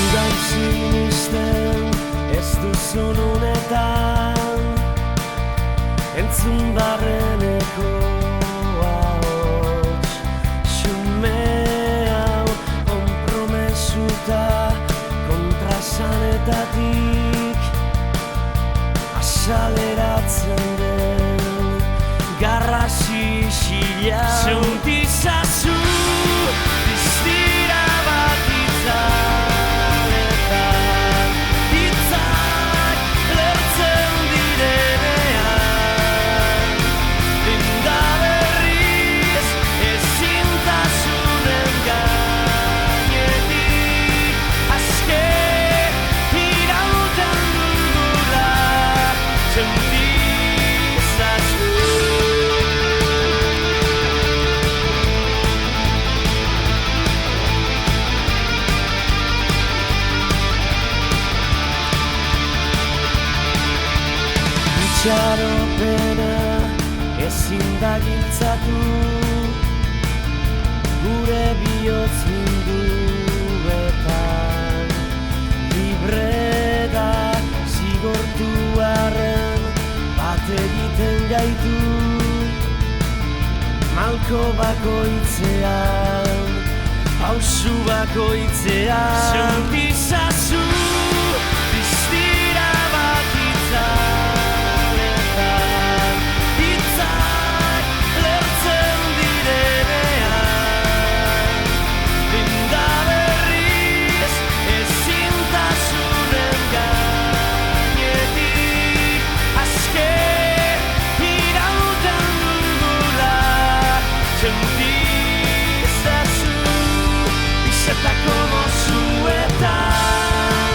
Udan sinusten ez duzun unetan entzun barreneko ahots xume hau konpromesuta kontrasanetatik azaleratzen den garrasi xila sentizazu distira bat itzaletan hitzak lertzen direnean linda berriz ezintasunen gainetik aske irauten dugula sentizazu. Itxaropena ezin da giltzatu gure bihotz munduetan libre da zigortuaren bat egiten gaitu malko bakoitzean pausu bakoitzean sentizazu distira bat itzaletan hitzak lertzen direnean linda berriz ezintasunen gainetik aske irauten dugula sentizazu bizetako mozuetan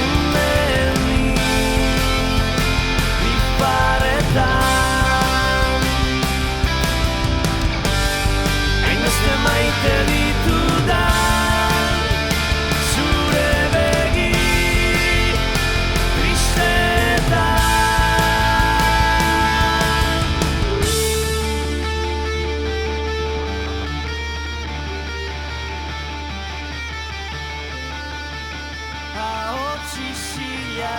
umeni iparetan hainbeste maite ditudan zure begi tristetan. Ahots isila